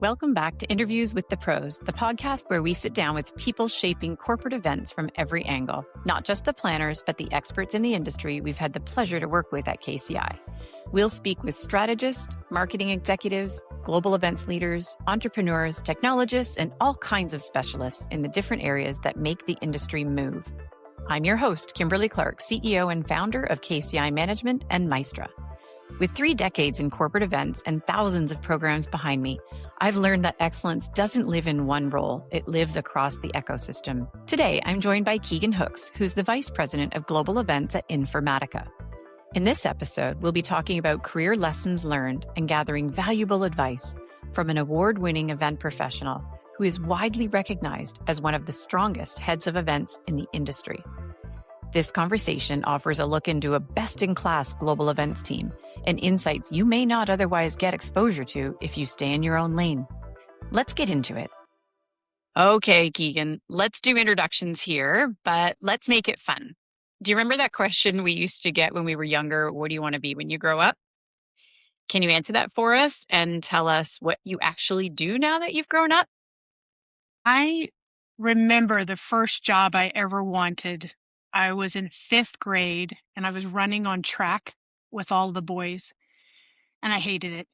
Welcome back to Interviews with the Pros, the podcast where we sit down with people shaping corporate events from every angle, not just the planners, but the experts in the industry we've had the pleasure to work with at KCI. We'll speak with strategists, marketing executives, global events leaders, entrepreneurs, technologists, and all kinds of specialists in the different areas that make the industry move. I'm your host, Kimberly Clark, CEO and founder of KCI Management and Maestra. With 3 decades in corporate events and thousands of programs behind me, I've learned that excellence doesn't live in one role, it lives across the ecosystem. Today, I'm joined by Keegan Hooks, who's the Vice President of Global Events at Informatica. In this episode, we'll be talking about career lessons learned and gathering valuable advice from an award-winning event professional who is widely recognized as one of the strongest heads of events in the industry. This conversation offers a look into a best-in-class global events team and insights you may not otherwise get exposure to if you stay in your own lane. Let's get into it. Okay, Keegan, let's do introductions here, but let's make it fun. Do you remember that question we used to get when we were younger? What do you want to be when you grow up? Can you answer that for us and tell us what you actually do now that you've grown up? I remember the first job I ever wanted. I was in 5th grade and I was running on track with all the boys and I hated it.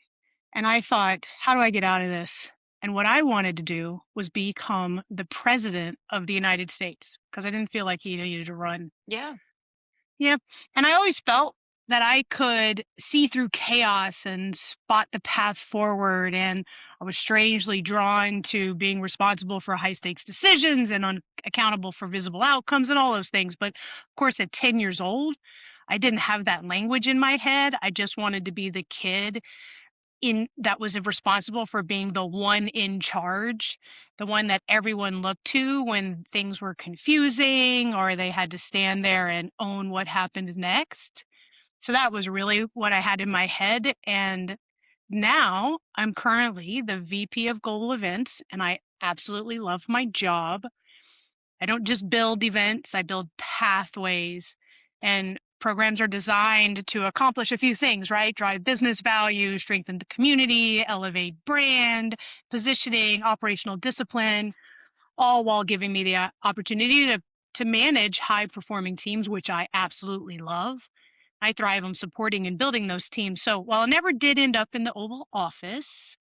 And I thought, how do I get out of this? And what I wanted to do was become the president of the United States because I didn't feel like he needed to run. Yeah. Yeah. And I always felt that I could see through chaos and spot the path forward. And I was strangely drawn to being responsible for high stakes decisions and accountable for visible outcomes and all those things. But of course, at 10 years old, I didn't have that language in my head. I just wanted to be the kid that was responsible for being the one in charge, the one that everyone looked to when things were confusing or they had to stand there and own what happened next. So that was really what I had in my head. And now I'm currently the VP of Global Events, and I absolutely love my job. I don't just build events, I build pathways. And programs are designed to accomplish a few things, right? Drive business value, strengthen the community, elevate brand, positioning, operational discipline, all while giving me the opportunity to manage high-performing teams, which I absolutely love. I thrive on supporting and building those teams. So while I never did end up in the Oval Office,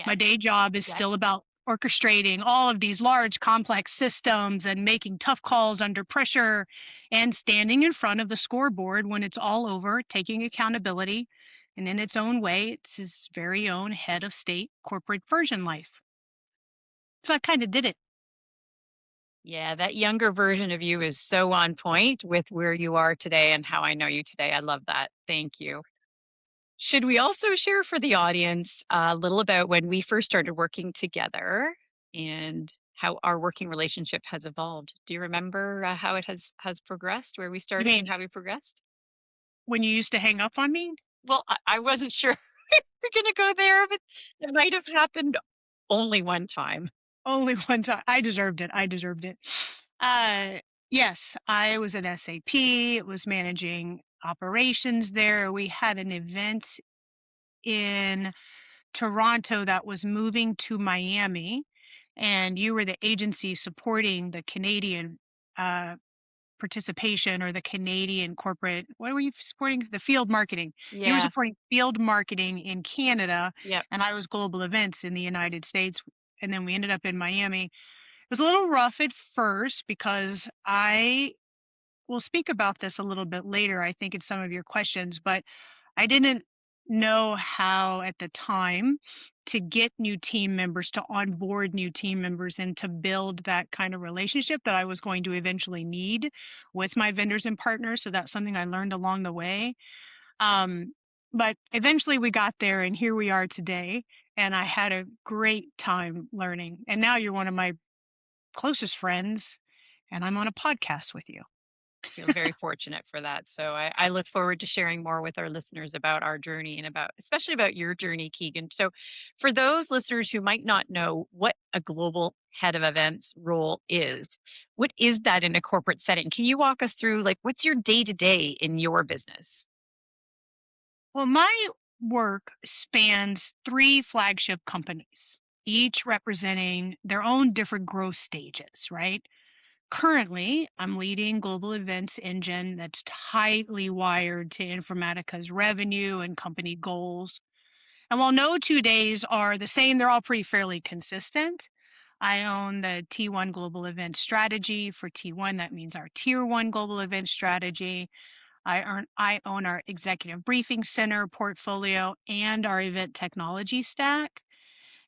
my day job is still about orchestrating all of these large, complex systems and making tough calls under pressure and standing in front of the scoreboard when it's all over, taking accountability. And in its own way, it's his very own head of state corporate version life. So I kind of did it. Yeah, that younger version of you is so on point with where you are today and how I know you today. I love that. Thank you. Should we also share for the audience a little about when we first started working together and how our working relationship has evolved? Do you remember how it has progressed, where we You started and mean how we progressed? when you used to hang up on me? Well, I wasn't sure we're going to go there, but it might have happened only one time. Only one time. I deserved it. I deserved it. Yes, I was at SAP. It was managing operations there. We had an event in Toronto that was moving to Miami, and you were the agency supporting the Canadian participation or the Canadian corporate. What were you supporting? The field marketing. You were Yeah. supporting field marketing in Canada, Yep. and I was global events in the United States. And then we ended up in Miami. It was a little rough at first because I will speak about this a little bit later, I think, in some of your questions, but I didn't know how at the time to get new team members, to onboard new team members, and to build that kind of relationship that I was going to eventually need with my vendors and partners. So that's something I learned along the way. But eventually we got there, and here we are today. And I had a great time learning. And now you're one of my closest friends, and I'm on a podcast with you. Feel very fortunate for that. So I look forward to sharing more with our listeners about our journey and about, especially about your journey, Keegan. So for those listeners who might not know what a global head of events role is, what is that in a corporate setting? Can you walk us through, like, what's your day to day in your business? Well, my work spans 3 flagship companies. each representing their own different growth stages, right? Currently, I'm leading global events engine that's tightly wired to Informatica's revenue and company goals. And while no 2 days are the same, they're all pretty fairly consistent. I own the T1 global event strategy. For T1, that means our tier one global event strategy. I own our executive briefing center portfolio and our event technology stack.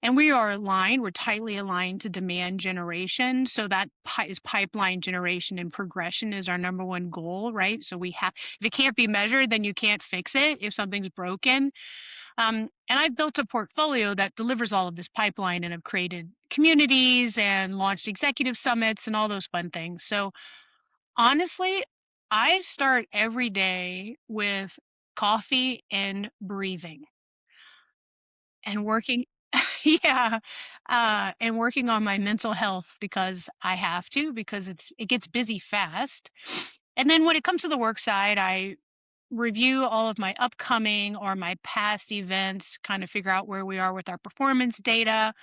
And we are aligned, we're tightly aligned to demand generation. So that is pipeline generation and progression is our number one goal, right? So we have, if it can't be measured, then you can't fix it if something's broken. And I've built a portfolio that delivers all of this pipeline and have created communities and launched executive summits and all those fun things. So honestly, I start every day with coffee and breathing and working. Yeah, and working on my mental health because I have to, because it gets busy fast. And then when it comes to the work side, I review all of my upcoming or my past events, kind of figure out where we are with our performance data.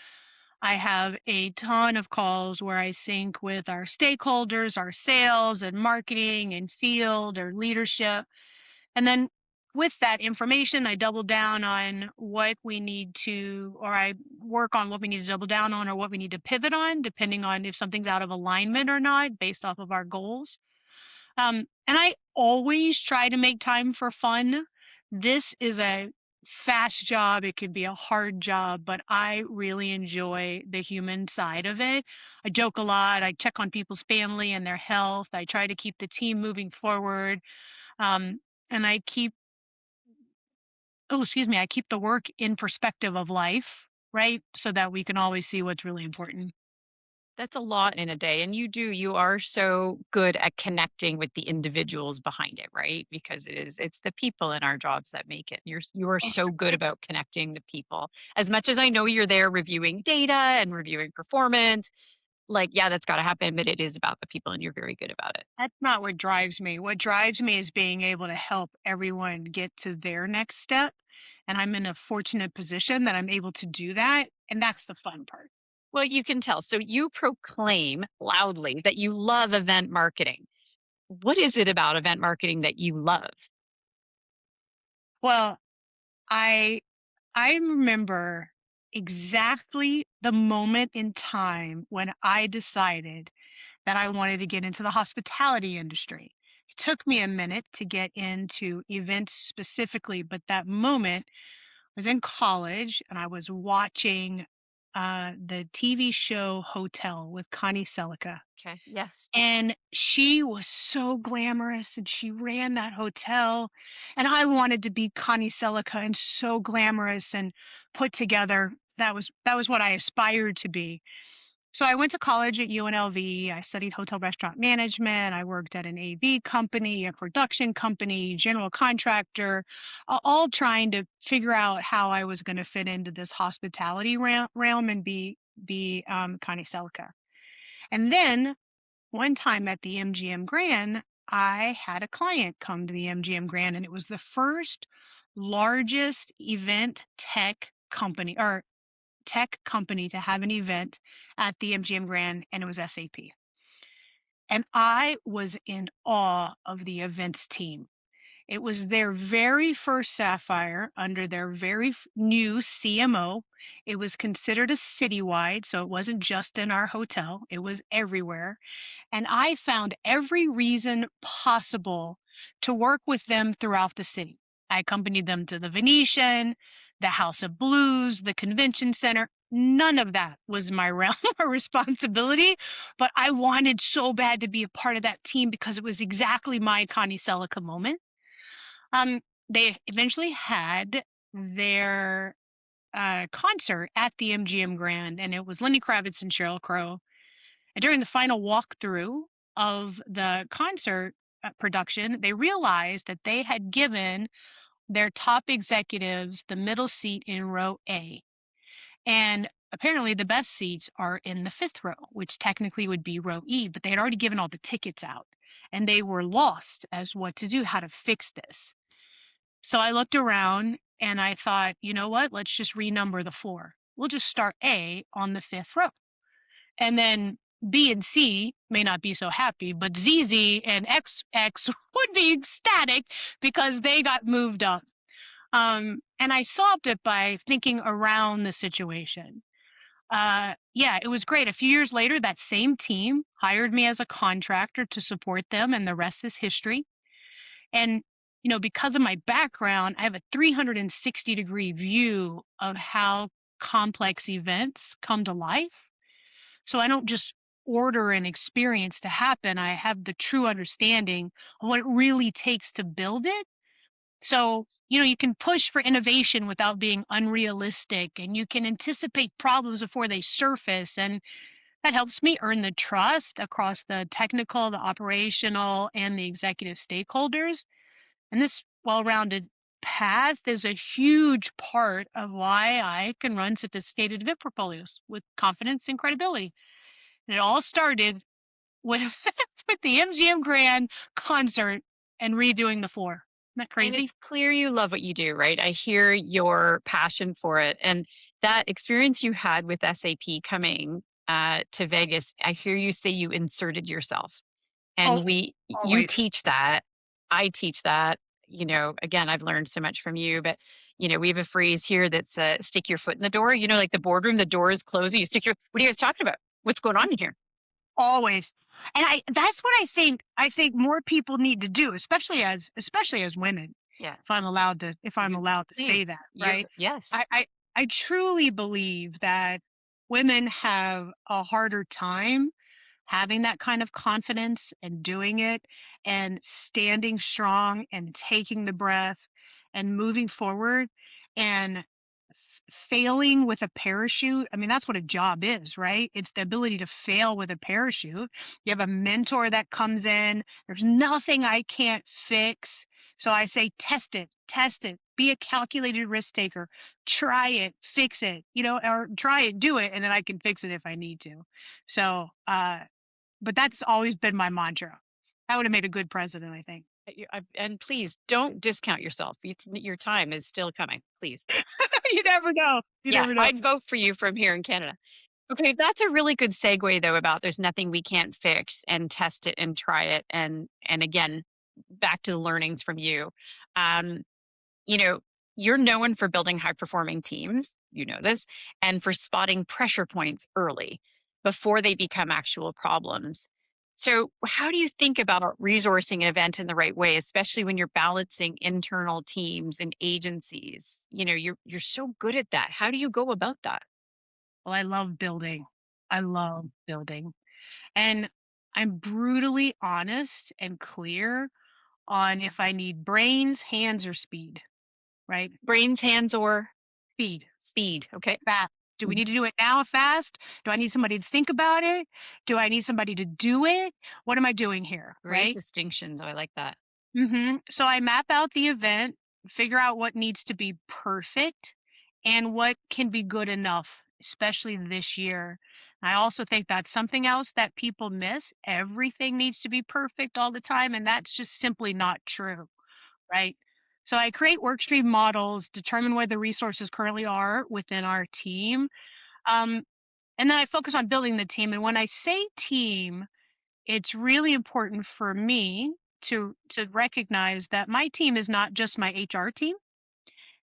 I have a ton of calls where I sync with our stakeholders, our sales and marketing and field or leadership. And then with that information, I double down on what we need to, or I work on what we need to double down on or what we need to pivot on, depending on if something's out of alignment or not, based off of our goals. And I always try to make time for fun. This is a fast job. It could be a hard job, but I really enjoy the human side of it. I joke a lot. I check on people's family and their health. I try to keep the team moving forward. Um, and I keep, oh, excuse me, I keep the work in perspective of life, right? So that we can always see what's really important. That's a lot in a day, and you are so good at connecting with the individuals behind it, right? Because it's the people in our jobs that make it. You are so good about connecting to people. As much as I know you're there reviewing data and reviewing performance, like, yeah, that's gotta happen, but it is about the people and you're very good about it. That's not what drives me. What drives me is being able to help everyone get to their next step. And I'm in a fortunate position that I'm able to do that. And that's the fun part. Well, you can tell. So you proclaim loudly that you love event marketing. What is it about event marketing that you love? Well, I I remember exactly the moment in time when I decided that I wanted to get into the hospitality industry. It took me a minute to get into events specifically, but that moment was in college and I was watching the TV show Hotel with Connie Selica. Okay. Yes. And she was so glamorous and she ran that hotel. And I wanted to be Connie Selica and so glamorous and put together. That was what I aspired to be. So I went to college at UNLV. I studied hotel restaurant management. I worked at an AV company, a production company, general contractor, all trying to figure out how I was going to fit into this hospitality realm and be Connie Selica. And then one time at the MGM Grand, I had a client come to the MGM Grand, and it was the first largest event tech company to have an event at the MGM Grand, and it was SAP. And I was in awe of the events team. It was their very first Sapphire under their very new CMO. It was considered a citywide, so it wasn't just in our hotel, it was everywhere. And I found every reason possible to work with them throughout the city. I accompanied them to the Venetian, the House of Blues, the convention center. None of that was my realm or responsibility, but I wanted so bad to be a part of that team because it was exactly my Connie Selica moment. Um, they eventually had their concert at the MGM Grand, and it was Lenny Kravitz and Sheryl Crow. And during the final walkthrough of the concert production, they realized that they had given their top executives the middle seat in row A. And apparently, the best seats are in the fifth row, which technically would be row E, but they had already given all the tickets out and they were lost as what to do, how to fix this. So I looked around and I thought, you know what? Let's just renumber the floor. we'll just start A on the fifth row. And then B and C may not be so happy, but ZZ and XX would be ecstatic because they got moved up. And I solved it by thinking around the situation. Yeah, it was great. A few years later, that same team hired me as a contractor to support them, and the rest is history. And, because of my background, I have a 360-degree view of how complex events come to life. So I don't just order an experience to happen. I have the true understanding of what it really takes to build it. So, you can push for innovation without being unrealistic, and you can anticipate problems before they surface. And that helps me earn the trust across the technical, the operational, and the executive stakeholders. And this well rounded path is a huge part of why I can run sophisticated event portfolios with confidence and credibility. And it all started with, with the MGM Grand concert and redoing the floor. Isn't that And crazy? it's clear you love what you do, right? I hear your passion for it. And that experience you had with SAP coming to Vegas, I hear you say you inserted yourself. Oh, And you always. teach that. I teach that. Again, I've learned so much from you, but we have a phrase here that's stick your foot in the door. Like the boardroom, the door is closing. You stick your, what are you guys talking about? What's going on in here? Always. And that's what I think more people need to do, especially as women. Yeah. If I'm allowed to say Please. that, You're, right? yes. I truly believe that women have a harder time having that kind of confidence and doing it and standing strong and taking the breath and moving forward and failing with a parachute. I mean, that's what a job is, right? It's the ability to fail with a parachute. You have a mentor that comes in. There's nothing I can't fix. So I say, test it, be a calculated risk taker, try it, fix it, or try it, do it, and then I can fix it if I need to. So, but that's always been my mantra. I would have made a good president, I think. And please don't discount yourself. Your time is still coming. Please. You never know. You Yeah, never know. I'd vote for you from here in Canada. Okay, that's a really good segue though about there's nothing we can't fix and test it and try it and again back to the learnings from you. Um, you know, you're known for building high performing teams, this, and for spotting pressure points early before they become actual problems. So, how do you think about resourcing an event in the right way, especially when you're balancing internal teams and agencies? You're so good at that. How do you go about that? Well, I love building. I love building. And I'm brutally honest and clear on if I need brains, hands, or speed, right? Brains, hands, or Speed, speed. Okay. fast. Do we Mhm. need to do it now fast? Do I need somebody to think about it? Do I need somebody to do it? What am I doing here, Great right? distinctions. I like that. So I map out the event, figure out what needs to be perfect and what can be good enough, especially this year. I also think that's something else that people miss. Everything needs to be perfect all the time, and that's just simply not true, right? So I create work stream models, determine where the resources currently are within our team, um, and then I focus on building the team. And when I say team, it's really important for me to recognize that my team is not just my HR team.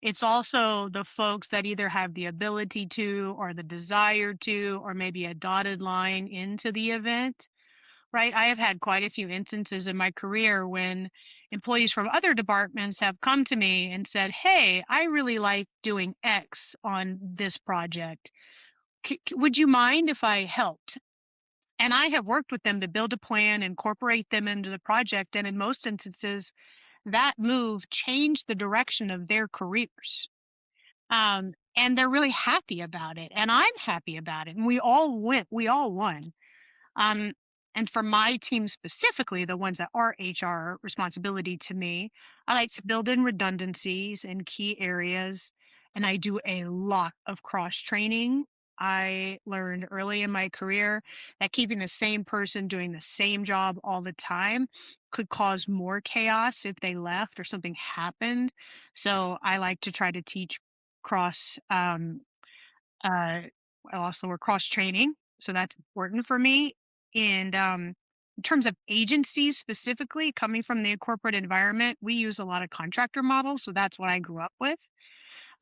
It's also the folks that either have the ability to or the desire to or maybe a dotted line into the event, right? I have had quite a few instances in my career when employees from other departments have come to me and said, "Hey, I really like doing X on this project. Would you mind if I helped?" And I have worked with them to build a plan, incorporate them into the project, and in most instances, that move changed the direction of their careers. And they're really happy about it, and I'm happy about it, and we all went. We all won. Um, and for my team specifically, the ones that are HR responsibility to me, I like to build in redundancies in key areas, and I do a lot of cross training. I learned early in my career that keeping the same person doing the same job all the time could cause more chaos if they left or something happened. So I like to try to teach cross I also we're cross training, so that's important for me. And in terms of agencies specifically, coming from the corporate environment, we use a lot of contractor models, so that's what I grew up with.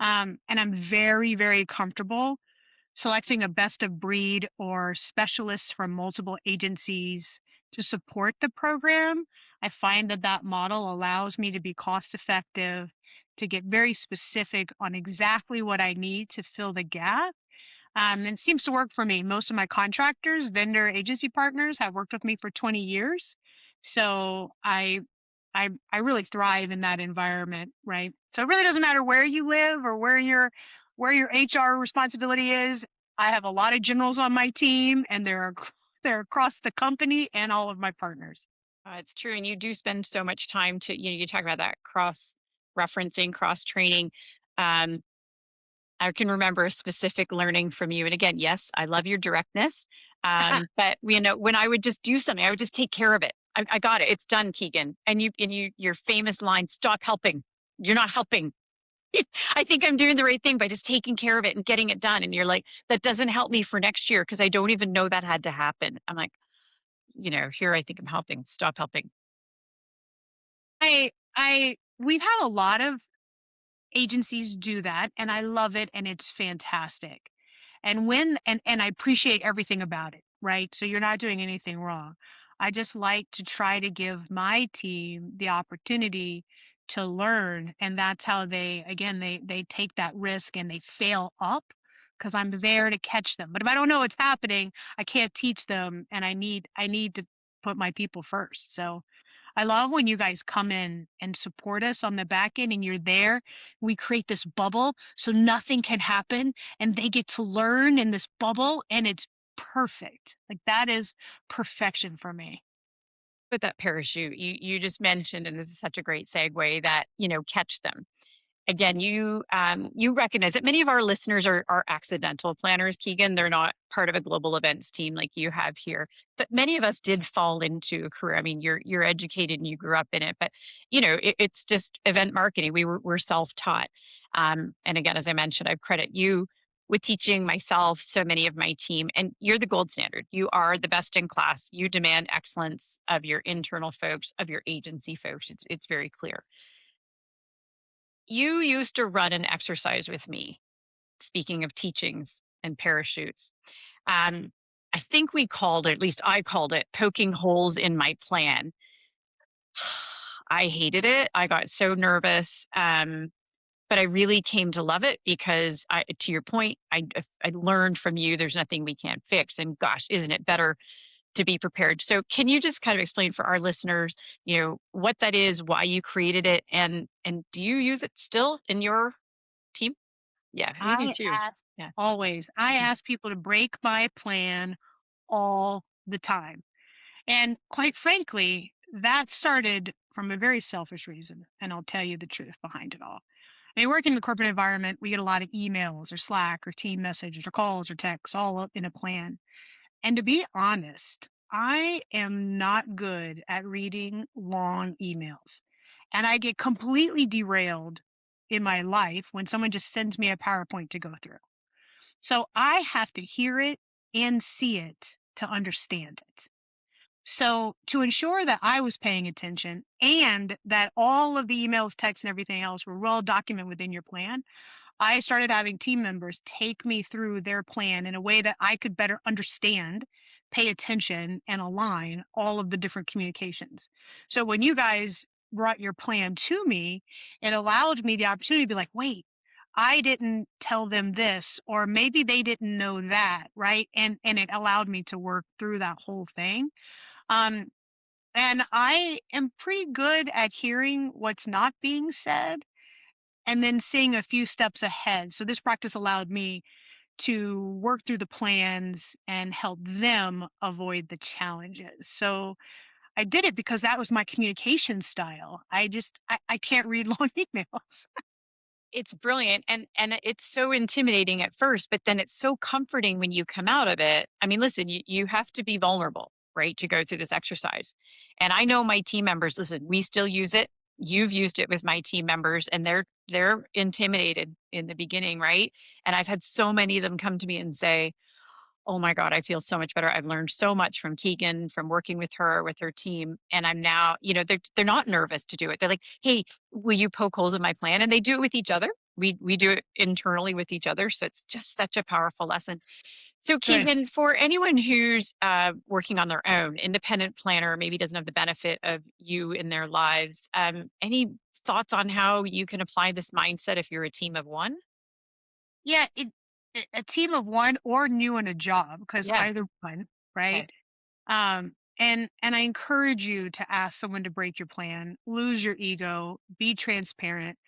And I'm very, very comfortable selecting a best of breed or specialists from multiple agencies to support the program. I find that that model allows me to be cost effective, to get very specific on exactly what I need to fill the gap. And it seems to work for me. Most of my contractors, vendor agency partners have worked with me for 20 years. So I really thrive in that environment, right? So it really doesn't matter where you live or where your HR responsibility is. I have a lot of generals on my team, and they're across the company and all of my partners. It's true. And you do spend so much time you talk about that cross referencing, cross training. Um, I can remember a specific learning from you. And again, yes, I love your directness. But when I would just do something, I would just take care of it. I got it. It's done, Keegan. Your famous line, stop helping. You're not helping. I think I'm doing the right thing by just taking care of it and getting it done. And you're like, that doesn't help me for next year because I don't even know that had to happen. I'm like, here I think I'm helping. Stop helping. We've had a lot of agencies do that, and I love it, and it's fantastic. And I appreciate everything about it, right? So you're not doing anything wrong. I just like to try to give my team the opportunity to learn, and that's how they take that risk and they fail up because I'm there to catch them. But if I don't know what's happening, I can't teach them, and I need to put my people first. So I love when you guys come in and support us on the back end and you're there. We create this bubble so nothing can happen and they get to learn in this bubble and it's perfect. Like that is perfection for me. With that parachute, you just mentioned, and this is such a great segue that, catch them. Again, you recognize that many of our listeners are accidental planners, Keegan. They're not part of a global events team like you have here. But many of us did fall into a career. I mean, you're educated and you grew up in it, but it's just event marketing. We're self-taught. And again, as I mentioned, I credit you with teaching myself, so many of my team, and you're the gold standard. You are the best in class. You demand excellence of your internal folks, of your agency folks. It's very clear. You used to run an exercise with me, speaking of teachings and parachutes. Um, I think we called it, at least I called it, poking holes in my plan. I hated it. I got so nervous. But I really came to love it because to your point, I learned from you there's nothing we can't fix. And gosh, isn't it better to be prepared? So can you just kind of explain for our listeners, what that is, why you created it, and do you use it still in your team? Yeah, you do I too. ask Yeah. always, I Mhm. ask people to break my plan all the time. And quite frankly, that started from a very selfish reason. And I'll tell you the truth behind it all. I mean, working in the corporate environment, we get a lot of emails or Slack or team messages or calls or texts all up in a plan. And to be honest, I am not good at reading long emails. And I get completely derailed in my life when someone just sends me a PowerPoint to go through. So I have to hear it and see it to understand it. So, to ensure that I was paying attention and that all of the emails, texts, and everything else were well documented within your plan, I started having team members take me through their plan in a way that I could better understand, pay attention, and align all of the different communications. So, when you guys brought your plan to me, it allowed me the opportunity to be like, wait, I didn't tell them this, or maybe they didn't know that, right? And it allowed me to work through that whole thing. Um, and I am pretty good at hearing what's not being said and then seeing a few steps ahead. So this practice allowed me to work through the plans and help them avoid the challenges. So I did it because that was my communication style. I can't read long emails. It's brilliant, and it's so intimidating at first, but then it's so comforting when you come out of it. I mean, listen, you have to be vulnerable, right, to go through this exercise. And I know my team members, listen, we still use it. You've used it with my team members, and they're intimidated in the beginning, right? And I've had so many of them come to me and say, "Oh my god, I feel so much better. I've learned so much from Keegan, from working with her team, and I'm now," they're not nervous to do it. They're like, "Hey, will you poke holes in my plan?" And they do it with each other. We do it internally with each other, so it's just such a powerful lesson. So, Good. Keegan, for anyone who's working on their own, independent planner, maybe doesn't have the benefit of you in their lives, any thoughts on how you can apply this mindset if you're a team of one? Yeah, a team of one or new in a job, because Yeah. either one, right? Okay. And I encourage you to ask someone to break your plan, lose your ego, be transparent.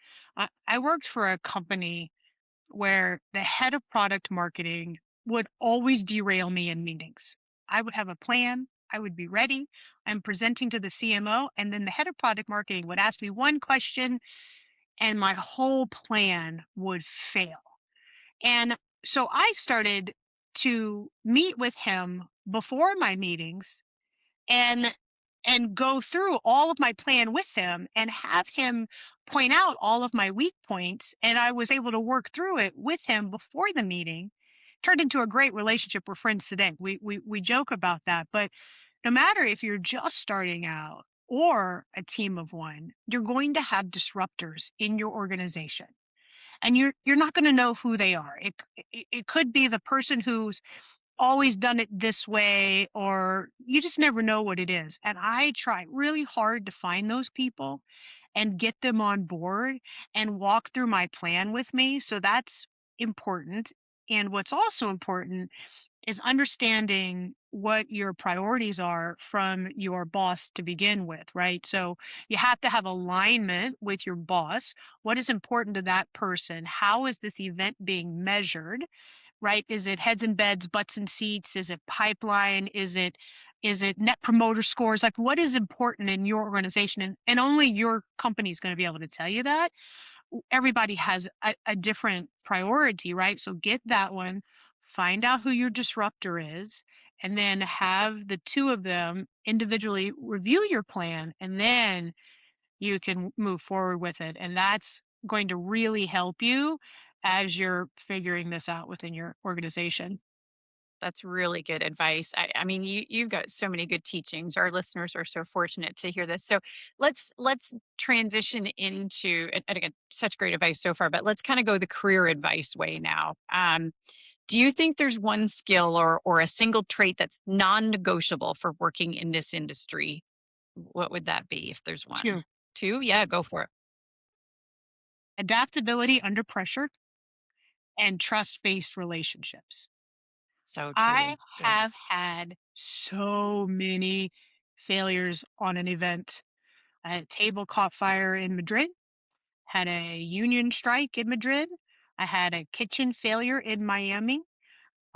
I worked for a company where the head of product marketing would always derail me in meetings. I would have a plan, I would be ready, I'm presenting to the CMO, and then the head of product marketing would ask me one question, and my whole plan would fail. And so I started to meet with him before my meetings and go through all of my plan with him and have him point out all of my weak points, and I was able to work through it with him before the meeting. Turned into a great relationship. We're friends today. We joke about that. But no matter if you're just starting out or a team of one, you're going to have disruptors in your organization, and you're not going to know who they are. It could be the person who's always done it this way, or you just never know what it is. And I try really hard to find those people and get them on board and walk through my plan with me. So that's important. And what's also important is understanding what your priorities are from your boss to begin with, right? So you have to have alignment with your boss. What is important to that person? How is this event being measured? Right? Is it heads and beds, butts and seats? Is it pipeline? Is it net promoter scores? Like, what is important in your organization? And only your company is going to be able to tell you that. Everybody has a different priority, right? So get that one, find out who your disruptor is, and then have the two of them individually review your plan, and then you can move forward with it. And that's going to really help you as you're figuring this out within your organization. That's really good advice. I mean, you've got so many good teachings. Our listeners are so fortunate to hear this. So let's transition into, and again, such great advice so far. But let's kind of go the career advice way now. Do you think there's one skill or a single trait that's non-negotiable for working in this industry? What would that be if there's one? Two, Two? Yeah, go for it. adaptability under pressure and trust based relationships. So I true. Yeah. have had so many failures on an event. I had a table caught fire in Madrid, had a union strike in Madrid. I had a kitchen failure in Miami.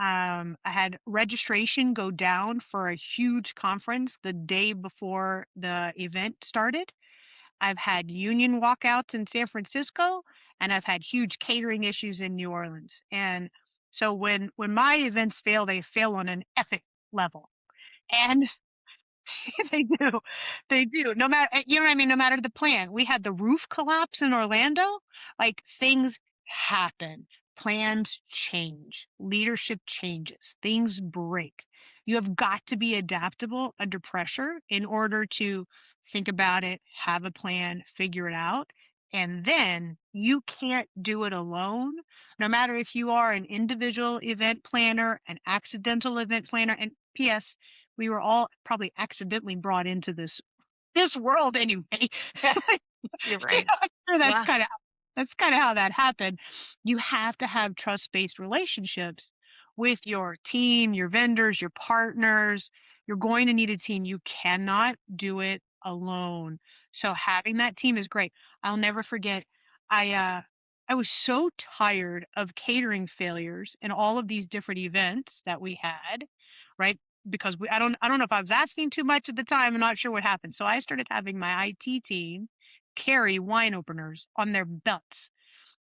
I had registration go down for a huge conference the day before the event started. I've had union walkouts in San Francisco, and I've had huge catering issues in New Orleans. And so when my events fail, they fail on an epic level. And they do. They do. No matter, you know what I mean? No matter the plan. We had the roof collapse in Orlando. Like, things happen. Plans change. Leadership changes. Things break. You have got to be adaptable under pressure in order to think about it, have a plan, figure it out. And then you can't do it alone. No matter if you are an individual event planner, an accidental event planner, and P.S., we were all probably accidentally brought into this world anyway. You're You right. know, I'm sure Yeah. that's kind of how that happened. You have to have trust-based relationships with your team, your vendors, your partners. You're going to need a team. You cannot do it alone. So having that team is great. I'll never forget. I uh I was so tired of catering failures and all of these different events that we had, right? Because I don't know if I was asking too much at the time. I'm not sure what happened. So I started having my IT team carry wine openers on their belts.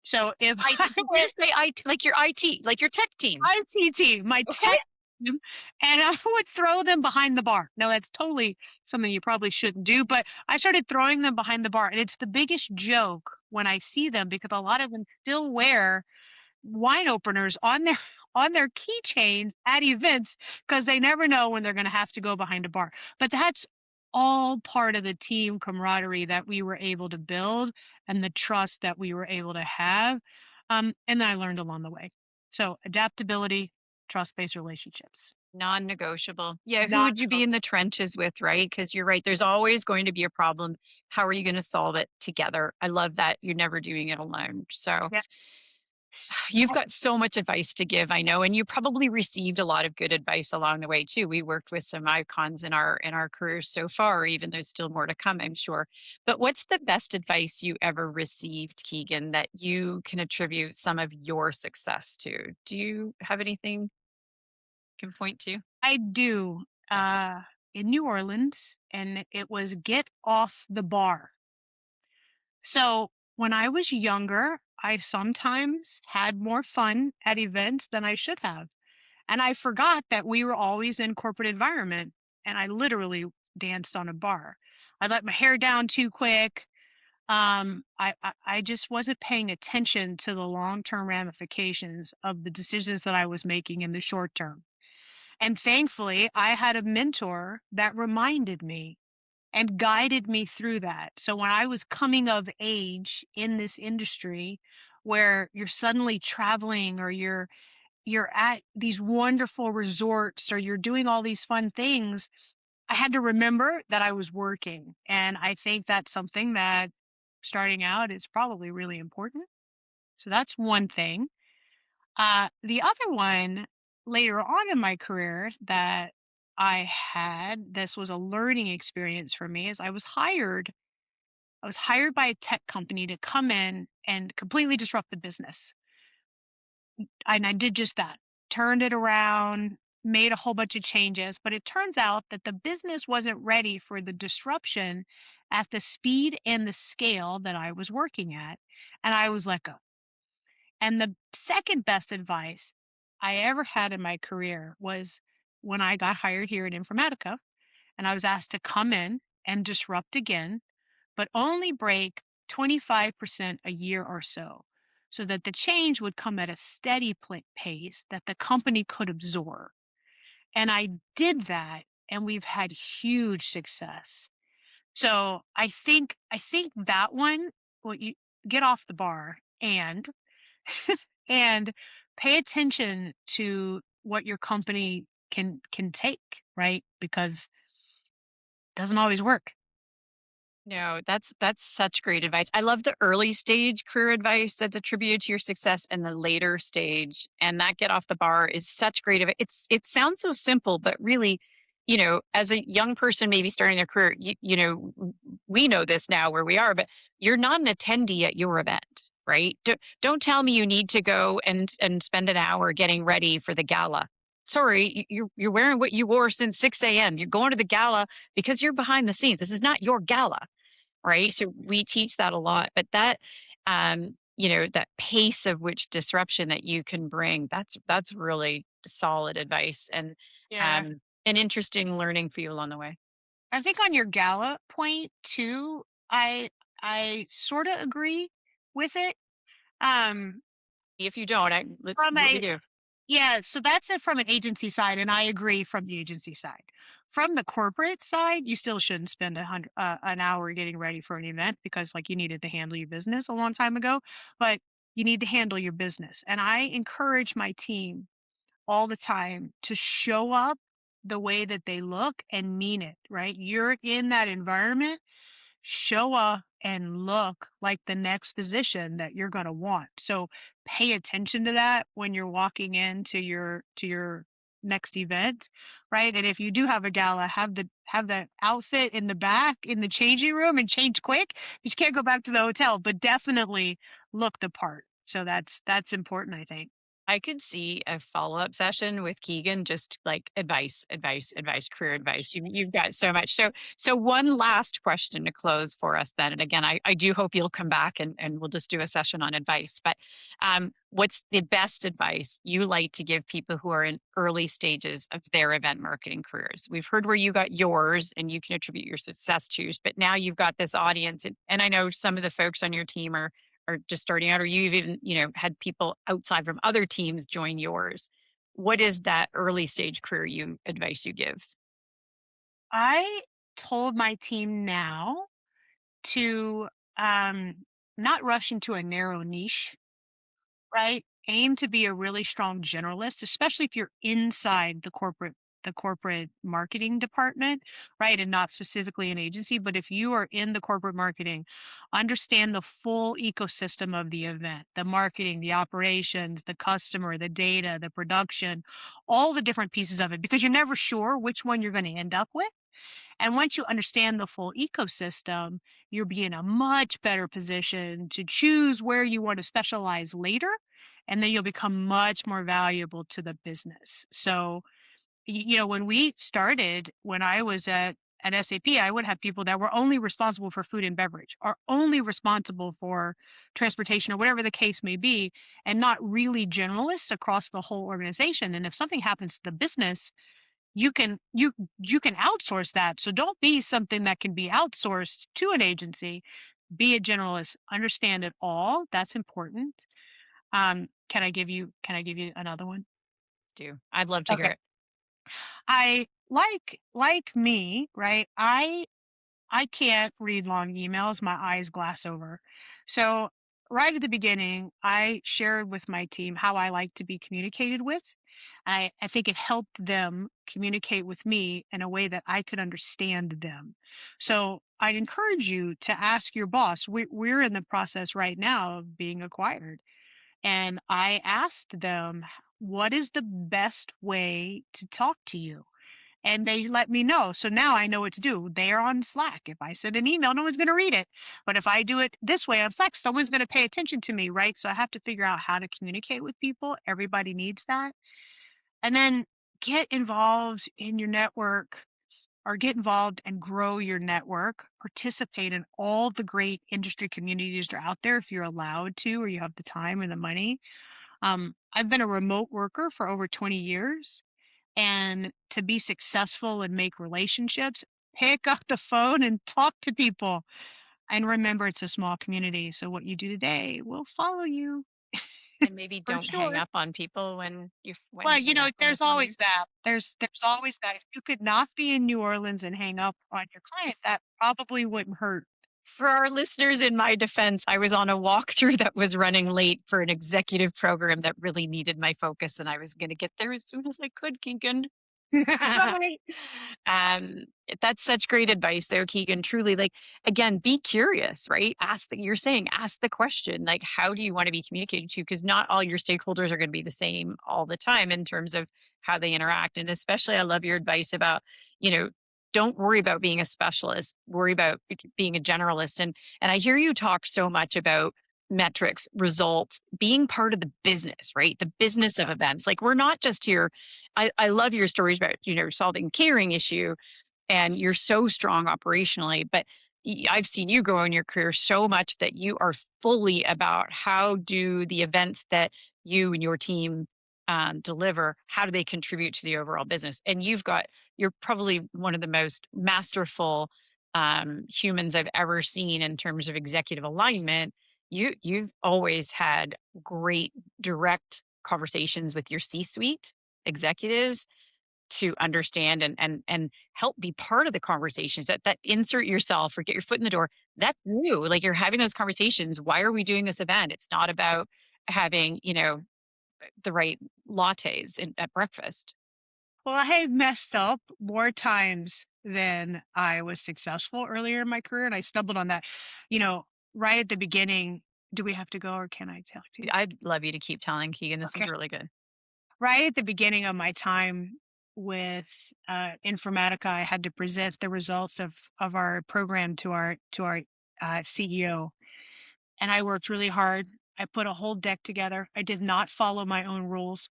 So if I I did you went just say IT, like your IT, like your tech team? IT team, my tech Okay. them, and I would throw them behind the bar. Now that's totally something you probably shouldn't do, but I started throwing them behind the bar, and it's the biggest joke when I see them because a lot of them still wear wine openers on their on their keychains at events because they never know when they're going to have to go behind a bar. But that's all part of the team camaraderie that we were able to build and the trust that we were able to have. And I learned along the way. So adaptability, trust-based relationships. Non-negotiable. Yeah, who Not would you be in the trenches with, right? Because you're right, there's always going to be a problem. How are you gonna solve it together? I love that you're never doing it alone. So, yeah. you've got so much advice to give, I know, and you probably received a lot of good advice along the way too. We worked with some icons in our careers so far, even there's still more to come, I'm sure. But what's the best advice you ever received, Keegan, that you can attribute some of your success to? Do you have anything you can point to? I do. In New Orleans, and it was get off the bar. So when I was younger, I sometimes had more fun at events than I should have. And I forgot that we were always in corporate environment. And I literally danced on a bar. I let my hair down too quick. I just wasn't paying attention to the long-term ramifications of the decisions that I was making in the short term. And thankfully, I had a mentor that reminded me and guided me through that. So when I was coming of age in this industry where you're suddenly traveling or you're at these wonderful resorts or you're doing all these fun things, I had to remember that I was working. And I think that's something that starting out is probably really important. So that's one thing. The other one later on in my career that I had, this was a learning experience for me, is I was hired by a tech company to come in and completely disrupt the business. And I did just that. Turned it around, made a whole bunch of changes, but it turns out that the business wasn't ready for the disruption at the speed and the scale that I was working at, and I was let go. And the second best advice I ever had in my career was when I got hired here at Informatica and I was asked to come in and disrupt again, but only break 25% a year or so that the change would come at a steady pace that the company could absorb. And I did that, and we've had huge success. So I think that one, what you get off the bar and pay attention to what your company can take, right? Because it doesn't always work. No, that's such great advice. I love the early stage career advice that's attributed to your success and the later stage. And that get off the bar is such great advice. It sounds so simple, but really, as a young person maybe starting their career, we know this now where we are, but you're not an attendee at your event, right? Don't tell me you need to go and spend an hour getting ready for the gala. Sorry, you're wearing what you wore since 6 a.m. You're going to the gala because you're behind the scenes. This is not your gala, right? So we teach that a lot, but that pace of which disruption that you can bring, that's really solid advice and Yeah. um, an interesting learning for you along the way. I think on your gala point too, I sort of agree with it. Um, If you don't, let's from what we a do. Yeah, so that's it from an agency side, and I agree from the agency side. From the corporate side, you still shouldn't spend an hour getting ready for an event because, like, you needed to handle your business a long time ago, but you need to handle your business. And I encourage my team all the time to show up the way that they look and mean it, right? You're in that environment, show up and look like the next position that you're going to want. So pay attention to that when you're walking into your next event, right? And if you do have a gala, have that outfit in the back in the changing room and change quick. You can't go back to the hotel, but definitely look the part. So that's important, I think. I could see a follow-up session with Keegan, just like advice, advice, advice, career advice. You've got so much. So one last question to close for us then. And again, I do hope you'll come back and we'll just do a session on advice. But what's the best advice you like to give people who are in early stages of their event marketing careers? We've heard where you got yours and you can attribute your success to, but now you've got this audience. And I know some of the folks on your team are just starting out, or you've even, had people outside from other teams join yours. What is that early stage career advice you give? I told my team now to not rush into a narrow niche, right? Aim to be a really strong generalist, especially if you're inside the corporate marketing department, right? And not specifically an agency, but if you are in the corporate marketing, understand the full ecosystem of the event, the marketing, the operations, the customer, the data, the production, all the different pieces of it, because you're never sure which one you're going to end up with. And once you understand the full ecosystem, you'll be in a much better position to choose where you want to specialize later. And then you'll become much more valuable to the business. So, when we started, when I was at SAP, I would have people that were only responsible for food and beverage, or only responsible for transportation, or whatever the case may be, and not really generalists across the whole organization. And if something happens to the business, you can outsource that. So don't be something that can be outsourced to an agency. Be a generalist, understand it all. That's important. Can I give you another one? I'd love to hear Okay. it. I like me, right? I can't read long emails. My eyes glass over. So right at the beginning, I shared with my team how I like to be communicated with. I think it helped them communicate with me in a way that I could understand them. So I'd encourage you to ask your boss. We're in the process right now of being acquired. And I asked them, what is the best way to talk to you? And they let me know. So now I know what to do. They are on Slack. If I send an email, no one's going to read it. But if I do it this way on Slack, someone's going to pay attention to me, right? So I have to figure out how to communicate with people. Everybody needs that. And then get involved in your network, or get involved and grow your network. Participate in all the great industry communities that are out there if you're allowed to, or you have the time and the money. I've been a remote worker for over 20 years. And to be successful and make relationships, pick up the phone and talk to people. And remember, it's a small community. So what you do today will follow you And maybe for don't hang sure. up on people when Well, when the there's phone always rings. that. There's always that. If you could not be in New Orleans and hang up on your client, that probably wouldn't hurt. For our listeners, in my defense, I was on a walkthrough that was running late for an executive program that really needed my focus, and I was going to get there as soon as I could, Keegan. Right. Um, that's such great advice there, Keegan. Truly, like, again, be curious, right? You're saying, ask the question, like, how do you want to be communicated to? Because not all your stakeholders are going to be the same all the time in terms of how they interact. And especially, I love your advice about, you know, don't worry about being a specialist, worry about being a generalist. And I hear you talk so much about metrics, results, being part of the business, right? The business of events. Like, we're not just here. I love your stories about, solving the catering issue, and you're so strong operationally, but I've seen you grow in your career so much that you are fully about how do the events that you and your team deliver, how do they contribute to the overall business? And you're probably one of the most masterful humans I've ever seen in terms of executive alignment. You've always had great direct conversations with your C-suite executives to understand and help be part of the conversations, that insert yourself or get your foot in the door. That's you. Like, you're having those conversations. Why are we doing this event? It's not about having, the right lattes at breakfast. Well, I have messed up more times than I was successful earlier in my career, and I stumbled on that. You know, right at the beginning, do we have to go, or can I talk to you? I'd love you to keep telling, Keegan. This is Okay. really good. Right at the beginning of my time with Informatica, I had to present the results of our program to our CEO, and I worked really hard. I put a whole deck together. I did not follow my own rules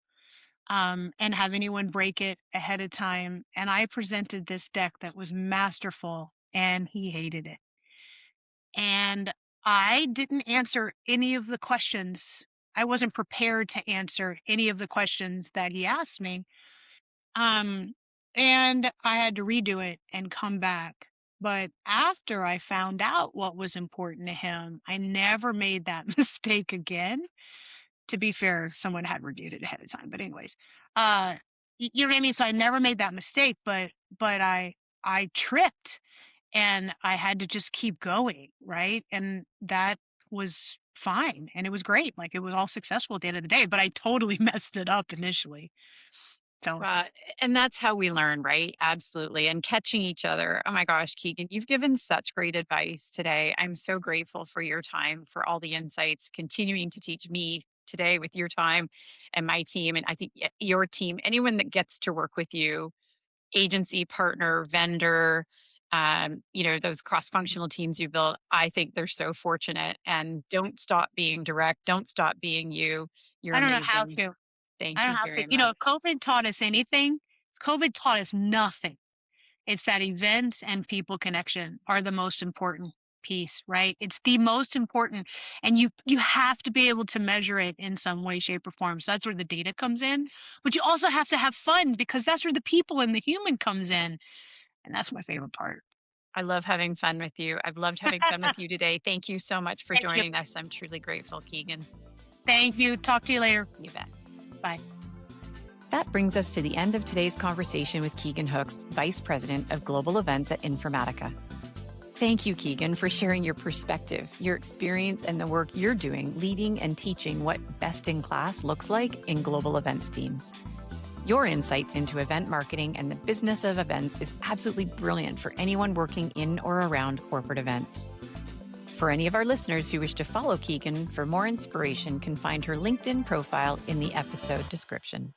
and have anyone break it ahead of time. And I presented this deck that was masterful, and he hated it. And I didn't answer any of the questions. I wasn't prepared to answer any of the questions that he asked me. Um, and I had to redo it and come back. But after I found out what was important to him, I never made that mistake again. To be fair, someone had reviewed it ahead of time. But anyways, you know what I mean? So I never made that mistake, but I tripped and I had to just keep going, right? And that was fine and it was great. Like, it was all successful at the end of the day, but I totally messed it up initially. So Uh, and that's how we learn, right? Absolutely. And catching each other. Oh my gosh, Keegan, you've given such great advice today. I'm so grateful for your time, for all the insights, continuing to teach me today with your time and my team. And I think your team, anyone that gets to work with you, agency, partner, vendor, those cross-functional teams you built, I think they're so fortunate. And don't stop being direct. Don't stop being you. You're I don't know how amazing. to. Thank I don't you know how to. very You know, much. if COVID taught us anything, COVID taught us nothing. It's that events and people connection are the most important piece, right? It's the most important, and you have to be able to measure it in some way, shape, or form. So that's where the data comes in. But you also have to have fun, because that's where the people and the human comes in, and that's my favorite part. I love having fun with you. I've loved having fun with you today. Thank you so much for Thank you. joining us. I'm truly grateful, Keegan. Thank you. Talk to you later. You bet. Bye. That brings us to the end of today's conversation with Keegan Hooks, Vice President of Global Events at Informatica. Thank you, Keegan, for sharing your perspective, your experience, and the work you're doing leading and teaching what best in class looks like in global events teams. Your insights into event marketing and the business of events is absolutely brilliant for anyone working in or around corporate events. For any of our listeners who wish to follow Keegan for more inspiration, can find her LinkedIn profile in the episode description.